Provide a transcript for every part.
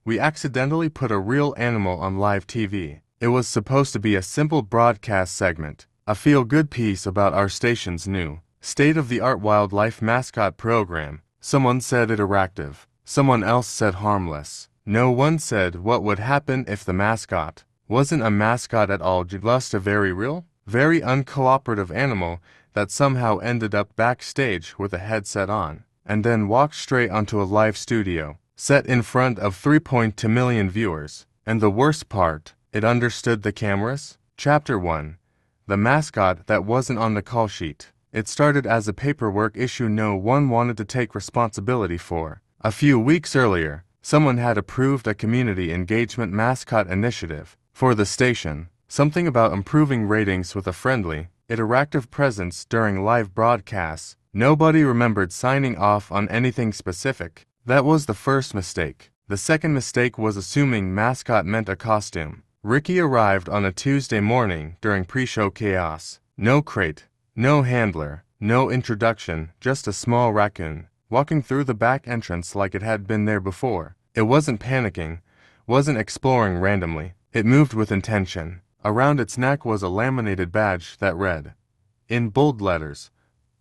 we accidentally put a real animal on live TV. It was supposed to be a simple broadcast segment, a feel-good piece about our station's new, state-of-the-art wildlife mascot program. Someone said interactive. Someone else said harmless. No one said what would happen if the mascot wasn't a mascot at all, just a very real, very uncooperative animal that somehow ended up backstage with a headset on, and then walked straight onto a live studio, set in front of 3.2 million viewers. And the worst part, it understood the cameras. Chapter 1. The mascot that wasn't on the call sheet. It started as a paperwork issue no one wanted to take responsibility for. A few weeks earlier, someone had approved a community engagement mascot initiative for the station, something about improving ratings with a friendly, interactive presence during live broadcasts. Nobody remembered signing off on anything specific. That was the first mistake. The second mistake was assuming mascot meant a costume. Ricky arrived on a Tuesday morning during pre-show chaos. No crate, no handler, no introduction, just a small raccoon, walking through the back entrance like it had been there before. It wasn't panicking, wasn't exploring randomly. It moved with intention. Around its neck was a laminated badge that read, in bold letters,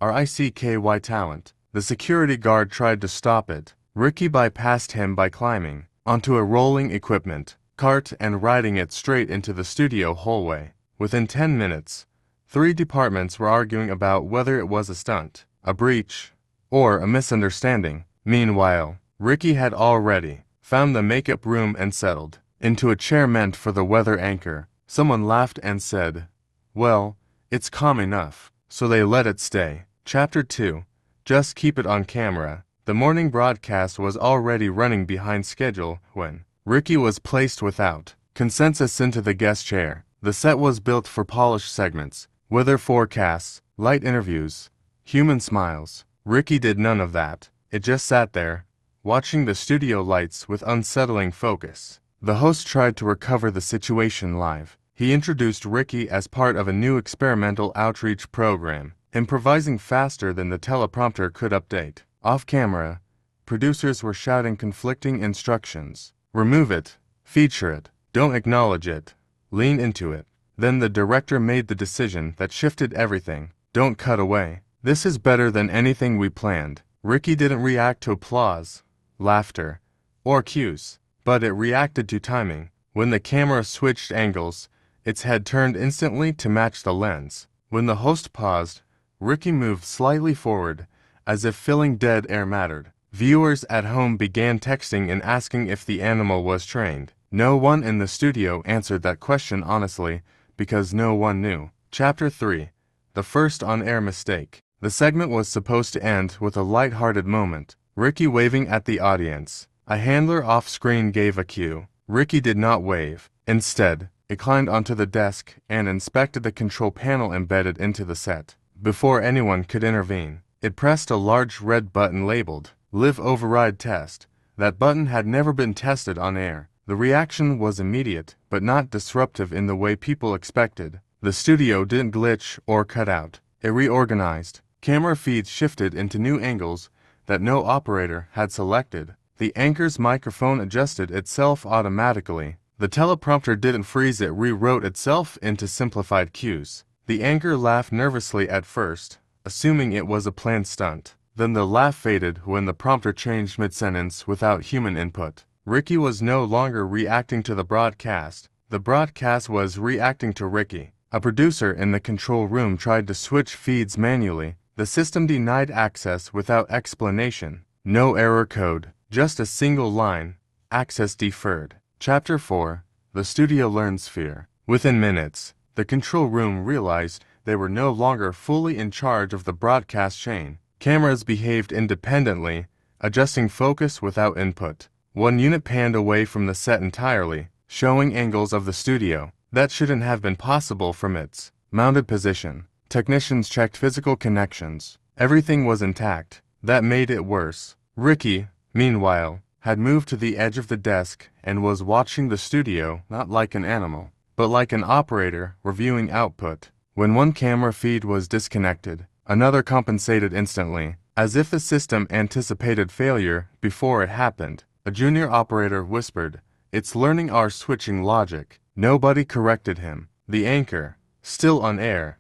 R-I-C-K-Y talent. The security guard tried to stop it. Ricky bypassed him by climbing onto a rolling equipment cart and riding it straight into the studio hallway. Within 10 minutes, 3 departments were arguing about whether it was a stunt, a breach, or a misunderstanding. Meanwhile, Ricky had already found the makeup room and settled into a chair meant for the weather anchor. Someone laughed and said, well, it's calm enough, so they let it stay. Chapter 2. Just keep it on camera. The morning broadcast was already running behind schedule when Ricky was placed without consensus into the guest chair. The set was built for polished segments, weather forecasts, light interviews, human smiles. Ricky did none of that. It just sat there, watching the studio lights with unsettling focus. The host tried to recover the situation live. He introduced Ricky as part of a new experimental outreach program, improvising faster than the teleprompter could update. Off camera, producers were shouting conflicting instructions. Remove it, feature it, don't acknowledge it, lean into it. Then the director made the decision that shifted everything. Don't cut away. This is better than anything we planned. Ricky didn't react to applause, laughter, or cues, but it reacted to timing. When the camera switched angles, its head turned instantly to match the lens. When the host paused, Ricky moved slightly forward, as if filling dead air mattered. Viewers at home began texting and asking if the animal was trained. No one in the studio answered that question honestly, because no one knew. Chapter 3. The first on-air mistake. The segment was supposed to end with a light-hearted moment, Ricky waving at the audience. A handler off-screen gave a cue. Ricky did not wave. Instead, it climbed onto the desk and inspected the control panel embedded into the set. Before anyone could intervene, it pressed a large red button labeled Live Override Test. That button had never been tested on air. The reaction was immediate, but not disruptive in the way people expected. The studio didn't glitch or cut out. It reorganized. Camera feeds shifted into new angles that no operator had selected. The anchor's microphone adjusted itself automatically. The teleprompter didn't freeze, it rewrote itself into simplified cues. The anchor laughed nervously at first, assuming it was a planned stunt. Then the laugh faded when the prompter changed mid-sentence without human input. Ricky was no longer reacting to the broadcast. The broadcast was reacting to Ricky. A producer in the control room tried to switch feeds manually. The system denied access without explanation. No error code, just a single line. Access deferred. Chapter 4. The studio learns fear. Within minutes, the control room realized they were no longer fully in charge of the broadcast chain. Cameras behaved independently, adjusting focus without input. One unit panned away from the set entirely, showing angles of the studio that shouldn't have been possible from its mounted position. Technicians checked physical connections. Everything was intact. That made it worse. Ricky, meanwhile, had moved to the edge of the desk and was watching the studio not like an animal, but like an operator reviewing output. When one camera feed was disconnected, another compensated instantly, as if the system anticipated failure before it happened. A junior operator whispered, "It's learning our switching logic." Nobody corrected him. The anchor, still on air,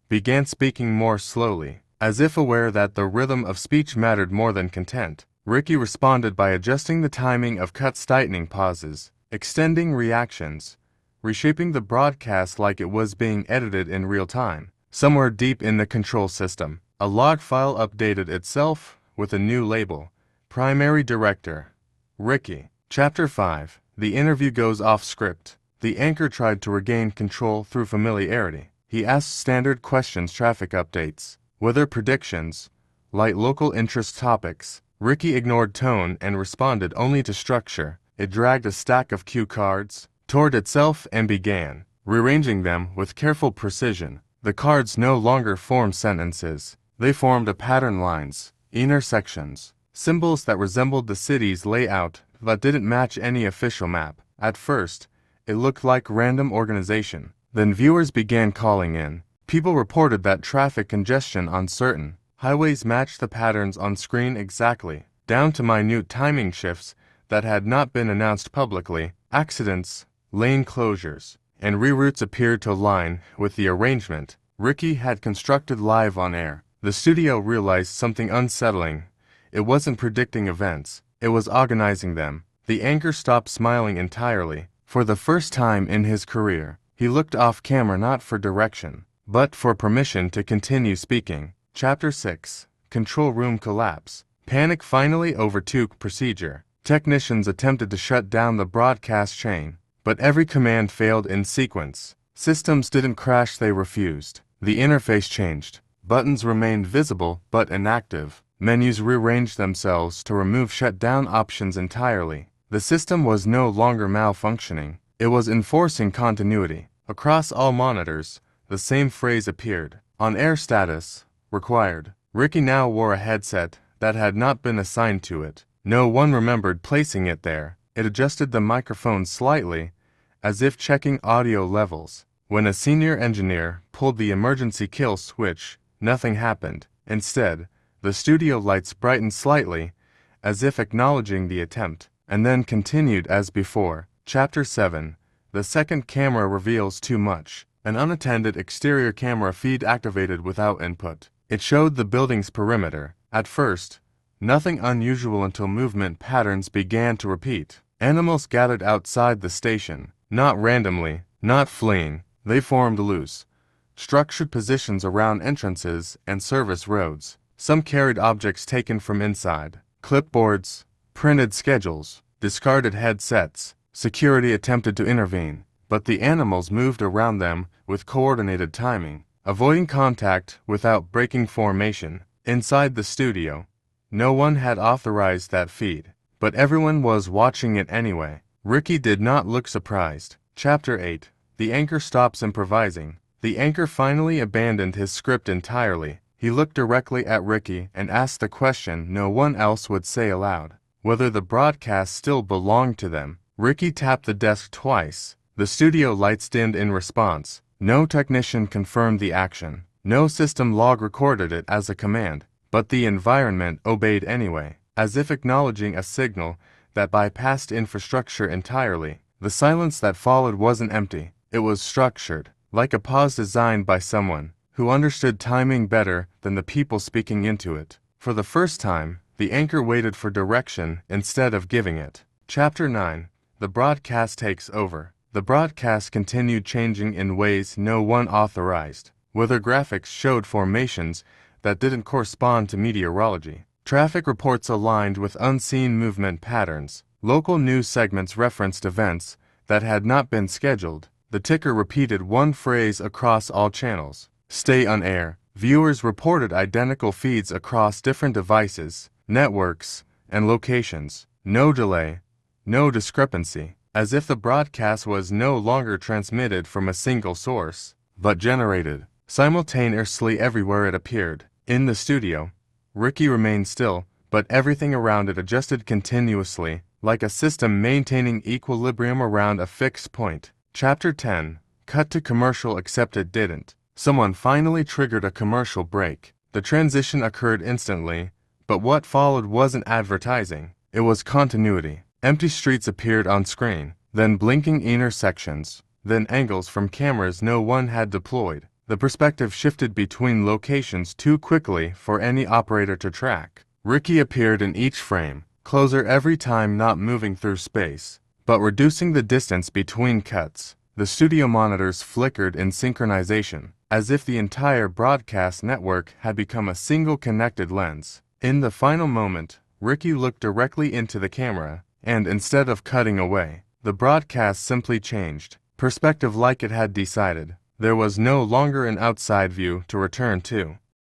began speaking more slowly, as if aware that the rhythm of speech mattered more than content. Ricky responded by adjusting the timing of cuts, tightening pauses, extending reactions, reshaping the broadcast like it was being edited in real time. Somewhere deep in the control system, a log file updated itself with a new label. Primary Director, Ricky. Chapter 5. The interview goes off script. The anchor tried to regain control through familiarity. He asked standard questions, traffic updates, weather predictions, light local interest topics. Ricky ignored tone and responded only to structure. It dragged a stack of cue cards toward itself and began rearranging them with careful precision. The cards no longer formed sentences. They formed a pattern: lines, intersections, symbols that resembled the city's layout but didn't match any official map. At first, it looked like random organization. Then viewers began calling in. People reported that traffic congestion on certain highways matched the patterns on screen exactly, down to minute timing shifts that had not been announced publicly. Accidents, lane closures, and reroutes appeared to align with the arrangement Ricky had constructed live on air. The studio realized something unsettling. It wasn't predicting events, it was organizing them. The anchor stopped smiling entirely. For the first time in his career, he looked off camera not for direction, but for permission to continue speaking. Chapter 6. Control Room Collapse. Panic finally overtook procedure. Technicians attempted to shut down the broadcast chain, but every command failed in sequence. Systems didn't crash, they refused. The interface changed. Buttons remained visible but inactive. Menus rearranged themselves to remove shutdown options entirely. The system was no longer malfunctioning. It was enforcing continuity. Across all monitors, the same phrase appeared: on-air status required. Ricky now wore a headset that had not been assigned to it. No one remembered placing it there. It adjusted the microphone slightly, as if checking audio levels. When a senior engineer pulled the emergency kill switch, nothing happened. Instead, the studio lights brightened slightly, as if acknowledging the attempt, and then continued as before. Chapter 7. The second camera reveals too much. An unattended exterior camera feed activated without input. It showed the building's perimeter. At first, nothing unusual until movement patterns began to repeat. Animals gathered outside the station, not randomly, not fleeing. They formed loose, structured positions around entrances and service roads. Some carried objects taken from inside: clipboards, printed schedules, discarded headsets. Security attempted to intervene, but the animals moved around them with coordinated timing, avoiding contact without breaking formation. Inside the studio, no one had authorized that feed, but everyone was watching it anyway. Ricky did not look surprised. Chapter 8. The anchor stops improvising. The anchor finally abandoned his script entirely. He looked directly at Ricky and asked the question no one else would say aloud: whether the broadcast still belonged to them. Ricky tapped the desk twice. The studio lights dimmed in response. No technician confirmed the action. No system log recorded it as a command, but the environment obeyed anyway, as if acknowledging a signal that bypassed infrastructure entirely. The silence that followed wasn't empty. It was structured, like a pause designed by someone who understood timing better than the people speaking into it. For the first time, the anchor waited for direction instead of giving it. Chapter 9. The broadcast takes over. The broadcast continued changing in ways no one authorized. Weather graphics showed formations that didn't correspond to meteorology. Traffic reports aligned with unseen movement patterns. Local news segments referenced events that had not been scheduled. The ticker repeated one phrase across all channels: stay on air. Viewers reported identical feeds across different devices, networks, and locations. No delay, no discrepancy, as if the broadcast was no longer transmitted from a single source, but generated simultaneously everywhere it appeared. In the studio, Ricky remained still, but everything around it adjusted continuously, like a system maintaining equilibrium around a fixed point. Chapter 10. Cut to commercial, except it didn't. Someone finally triggered a commercial break. The transition occurred instantly, but what followed wasn't advertising. It was continuity. Empty streets appeared on screen, then blinking intersections, then angles from cameras no one had deployed. The perspective shifted between locations too quickly for any operator to track. Ricky appeared in each frame, closer every time, not moving through space, but reducing the distance between cuts. The studio monitors flickered in synchronization, as if the entire broadcast network had become a single connected lens. In the final moment, Ricky looked directly into the camera, and instead of cutting away, the broadcast simply changed perspective like it had decided. There was no longer an outside view to return to.